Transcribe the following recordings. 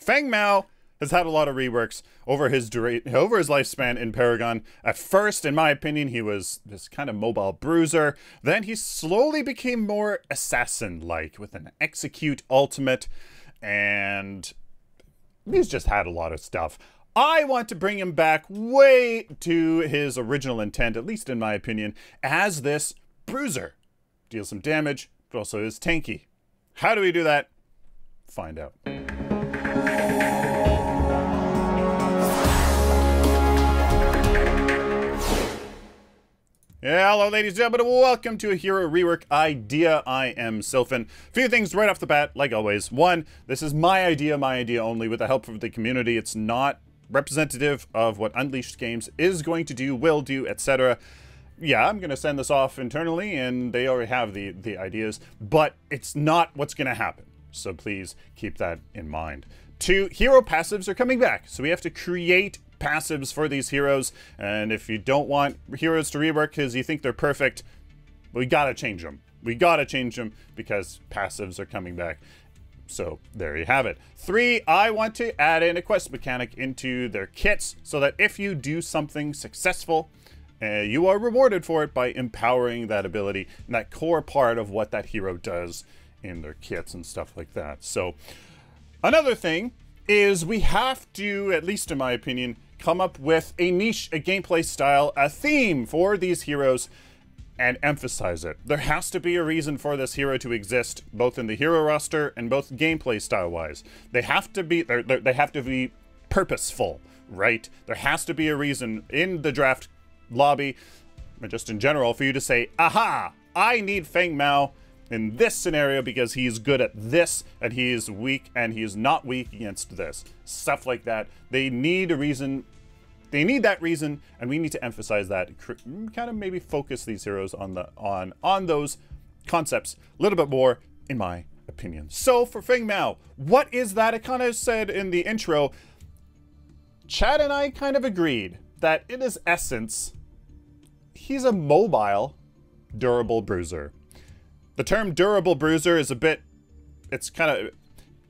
Feng Mao has had a lot of reworks over his lifespan in Paragon. At first, in my opinion, he was this kind of mobile bruiser. Then he slowly became more assassin-like with an execute ultimate, and he's just had a lot of stuff. I want to bring him back way to his original intent, at least in my opinion, as this bruiser. Deals some damage, but also is tanky. How do we do that? Find out. Yeah, hello ladies and gentlemen, welcome to a Hero Rework idea. I am Sylphin. A few things right off the bat, like always. One, this is my idea only, with the help of the community. It's not representative of what Unleashed Games is going to do, will do, etc. Yeah, I'm going to send this off internally, and they already have the ideas, but it's not what's going to happen. So please keep that in mind. Two, hero passives are coming back, so we have to create passives for these heroes, and if you don't want heroes to rework because you think they're perfect, we gotta change them. We gotta change them because passives are coming back. So there you have it. Three, I want to add in a quest mechanic into their kits so that if you do something successful, you are rewarded for it by empowering that ability and that core part of what that hero does in their kits and stuff like that. So another thing is we have to, at least in my opinion, come up with a niche, a gameplay style, a theme for these heroes and emphasize it. There has to be a reason for this hero to exist, both in the hero roster and both gameplay style wise. They have to be purposeful, right? There has to be a reason in the draft lobby, but just in general, for you to say, aha, I need Feng Mao in this scenario because he's good at this and he is weak and he is not weak against this. Stuff like that. They need a reason. They need that reason, and we need to emphasize that. Kind of maybe focus these heroes on those concepts a little bit more, in my opinion. So for Feng Mao, what is that? I kind of said in the intro, Chad and I kind of agreed that in his essence, he's a mobile, durable bruiser. The term durable bruiser is a bit, it's a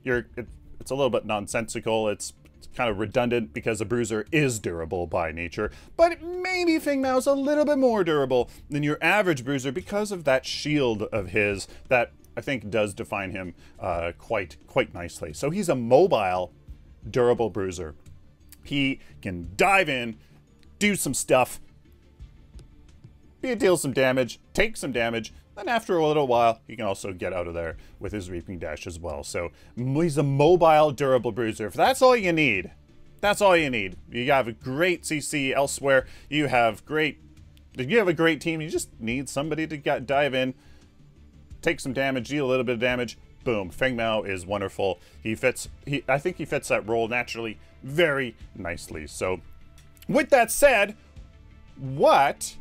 little bit nonsensical. It's kind of redundant because a bruiser is durable by nature, but maybe Feng Mao's a little bit more durable than your average bruiser because of that shield of his that I think does define him quite nicely. So he's a mobile, durable bruiser. He can dive in, do some stuff, deal some damage, take some damage, and after a little while, he can also get out of there with his Reaping Dash as well. So he's a mobile, durable bruiser. If that's all you need, that's all you need. You have a great CC elsewhere. You have a great team. You just need somebody to dive in, take some damage, deal a little bit of damage. Boom. Feng Mao is wonderful. I think he fits that role naturally very nicely. So with that said, what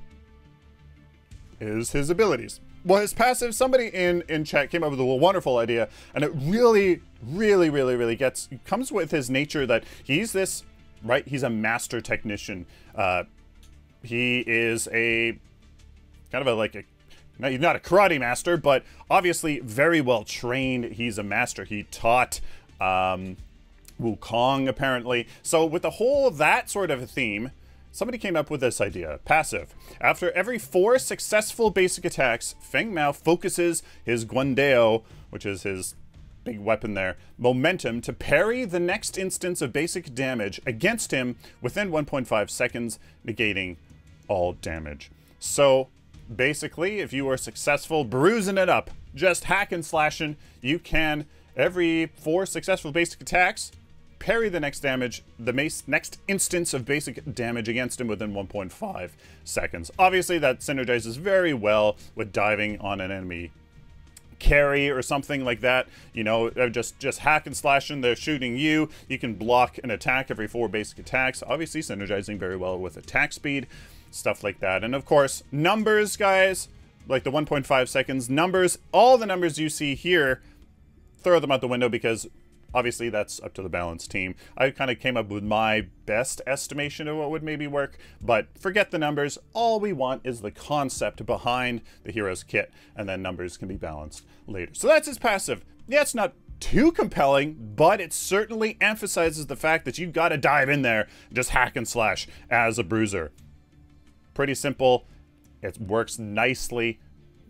is his abilities? Well, his passive, somebody in chat came up with a wonderful idea, and it really comes with his nature that he's this, right? He's a master technician. He is a kind of he's not a karate master, but obviously very well trained. He's a master. He taught Wukong apparently. So with the whole that sort of a theme, somebody came up with this idea. Passive. After every 4 successful basic attacks, Feng Mao focuses his Guandeo, which is his big weapon there, momentum to parry the next instance of basic damage against him within 1.5 seconds, negating all damage. So basically, if you are successful bruising it up, just hack and slashing, you can, every 4 successful basic attacks, parry the next next instance of basic damage against him within 1.5 seconds. Obviously, that synergizes very well with diving on an enemy carry or something like that. You know, just hack and slashing, they're shooting you. You can block an attack every 4 basic attacks. Obviously, synergizing very well with attack speed, stuff like that. And of course, numbers, guys, like the 1.5 seconds, numbers, all the numbers you see here, throw them out the window because obviously, that's up to the balance team. I kind of came up with my best estimation of what would maybe work, but forget the numbers. All we want is the concept behind the hero's kit, and then numbers can be balanced later. So that's his passive. Yeah, it's not too compelling, but it certainly emphasizes the fact that you've got to dive in there and just hack and slash as a bruiser. Pretty simple. It works nicely.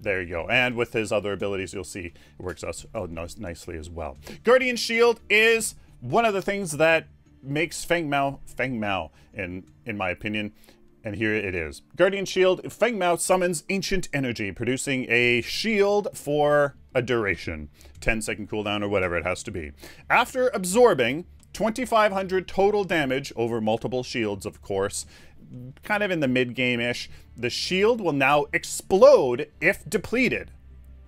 There you go. And with his other abilities, you'll see it works out nicely as well. Guardian Shield is one of the things that makes Feng Mao, in my opinion. And here it is. Guardian Shield, Feng Mao summons ancient energy, producing a shield for a duration. 10-second cooldown or whatever it has to be. After absorbing 2,500 total damage over multiple shields, of course, kind of in the mid-game-ish, the shield will now explode if depleted,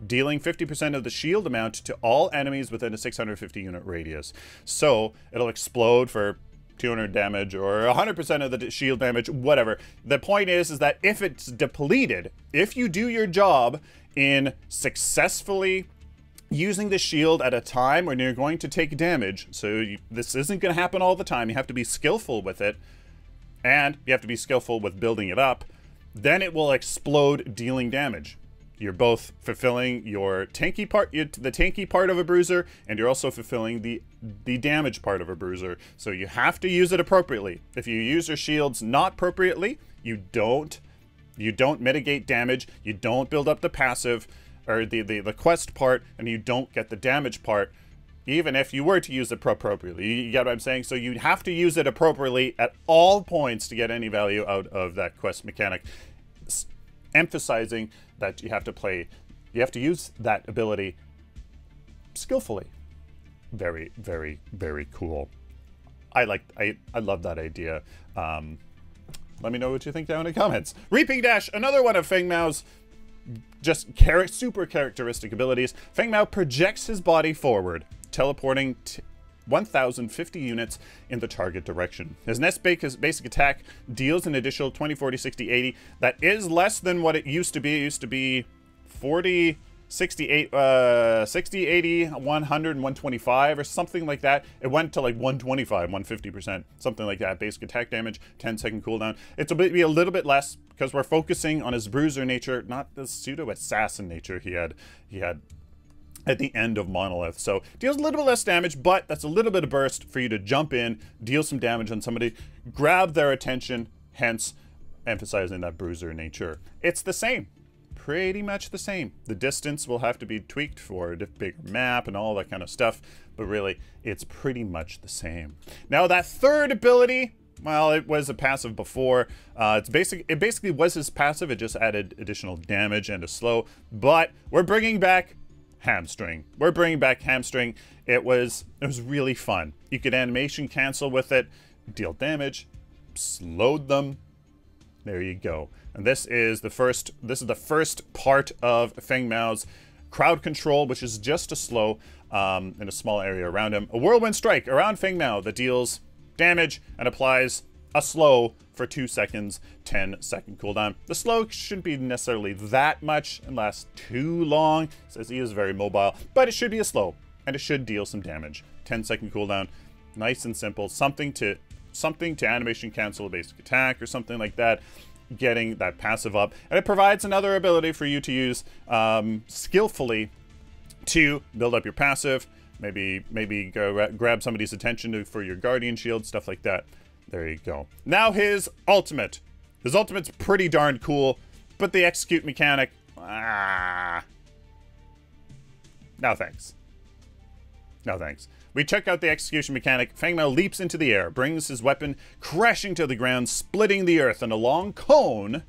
dealing 50% of the shield amount to all enemies within a 650 unit radius. So it'll explode for 200 damage or 100% of the shield damage, whatever. The point is that if it's depleted, if you do your job in successfully using the shield at a time when you're going to take damage, so this isn't going to happen all the time, you have to be skillful with it, and you have to be skillful with building it up, then it will explode, dealing damage. You're both fulfilling your tanky part, the tanky part of a bruiser, and you're also fulfilling the damage part of a bruiser. So you have to use it appropriately. If you use your shields not appropriately, you don't mitigate damage, you don't build up the passive, or the quest part, and you don't get the damage part, even if you were to use it appropriately. You get what I'm saying? So you have to use it appropriately at all points to get any value out of that quest mechanic. Emphasizing that you have to use that ability skillfully. Very, very, very cool. I love that idea. Let me know what you think down in the comments. Reaping Dash, another one of Feng Mao's just super characteristic abilities. Feng Mao projects his body forward, teleporting 1,050 units in the target direction. His next basic attack deals an additional 20, 40, 60, 80. That is less than what it used to be. It used to be 40, 60, 80, 100, and 125 or something like that. It went to like 125, 150%, something like that. Basic attack damage, 10-second cooldown. It's be a little bit less because we're focusing on his bruiser nature, not the pseudo-assassin nature he had at the end of Monolith. So deals a little bit less damage, but that's a little bit of burst for you to jump in, deal some damage on somebody, grab their attention, hence emphasizing that bruiser nature. It's the same. Pretty much the same. The distance will have to be tweaked for a bigger map and all that kind of stuff, but really, it's pretty much the same. Now that third ability, well, it was a passive before. It basically was his passive. It just added additional damage and a slow, but we're bringing back Hamstring. We're bringing back Hamstring. It was really fun. You could animation cancel with it, deal damage, slowed them. There you go. And this is the first part of Feng Mao's crowd control, which is just a slow in a small area around him. A whirlwind strike around Feng Mao that deals damage and applies a slow for 2 seconds, 10-second cooldown. The slow shouldn't be necessarily that much and last too long, says he is very mobile, but it should be a slow, and it should deal some damage. 10-second cooldown, nice and simple. Something to animation cancel a basic attack or something like that, getting that passive up. And it provides another ability for you to use skillfully to build up your passive, maybe go grab somebody's attention for your Guardian Shield, stuff like that. There you go. Now his ultimate. His ultimate's pretty darn cool, but the execute mechanic, no thanks. No thanks. We check out the execution mechanic. Feng Mao leaps into the air, brings his weapon crashing to the ground, splitting the earth in a long cone.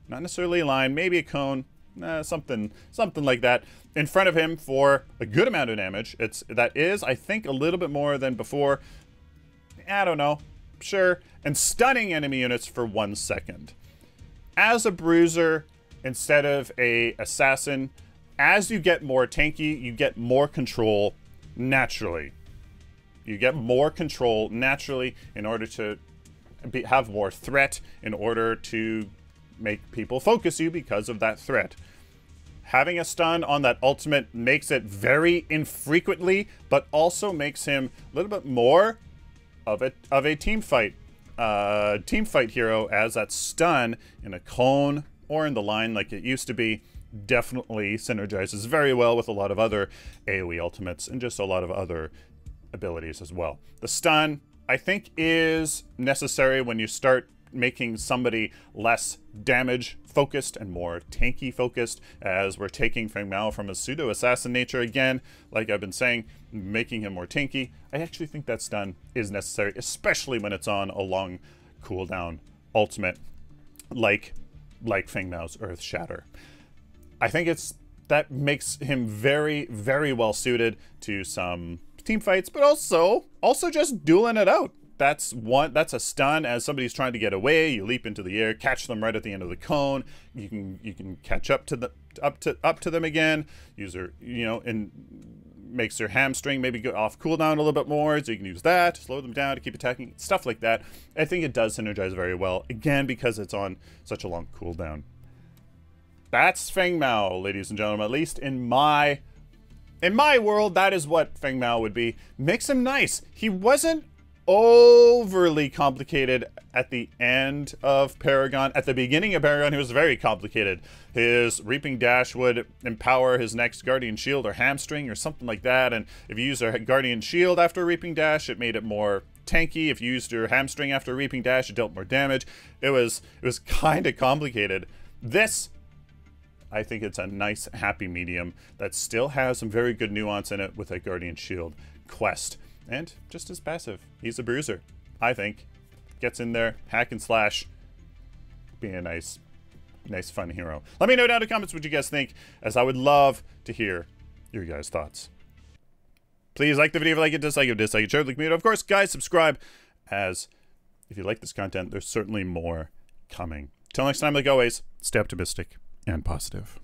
Not necessarily a line, maybe a cone, something like that, in front of him for a good amount of damage. That is, I think, a little bit more than before. I don't know. Sure. And stunning enemy units for 1 second. As a bruiser, instead of a assassin, as you get more tanky, you get more control naturally. You get more control naturally in order to have more threat, in order to make people focus you because of that threat. Having a stun on that ultimate makes it very infrequently, but also makes him a little bit more of a team fight hero, as that stun in a cone or in the line like it used to be definitely synergizes very well with a lot of other AoE ultimates and just a lot of other abilities as well. The stun, I think, is necessary when you start making somebody less damage focused and more tanky focused, as we're taking Feng Mao from his pseudo assassin nature again, like I've been saying, making him more tanky. I actually think that stun is necessary, especially when it's on a long cooldown ultimate like Feng Mao's Earth Shatter. I think that makes him very, very well suited to some team fights, but also just dueling it out. That's a stun as somebody's trying to get away. You leap into the air, catch them right at the end of the cone. You can catch up to them again. User, and makes their hamstring maybe go off cooldown a little bit more, so you can use that to slow them down to keep attacking, stuff like that. I think it does synergize very well, again, because it's on such a long cooldown. That's Feng Mao, ladies and gentlemen. At least in my world, that is what Feng Mao would be. Makes him nice. He wasn't overly complicated at the end of Paragon. At the beginning of Paragon, he was very complicated. His Reaping Dash would empower his next Guardian Shield or Hamstring or something like that, and if you used a Guardian Shield after Reaping Dash, it made it more tanky. If you used your Hamstring after Reaping Dash, it dealt more damage. It was kind of complicated. This, I think it's a nice, happy medium that still has some very good nuance in it with a Guardian Shield quest. And just as passive. He's a bruiser, I think. Gets in there, hack and slash, being a nice, fun hero. Let me know down in the comments what you guys think, as I would love to hear your guys' thoughts. Please like the video if you like it, dislike it, dislike it, share it, like me. Of course, guys, subscribe, as if you like this content, there's certainly more coming. Till next time, like always, stay optimistic and positive.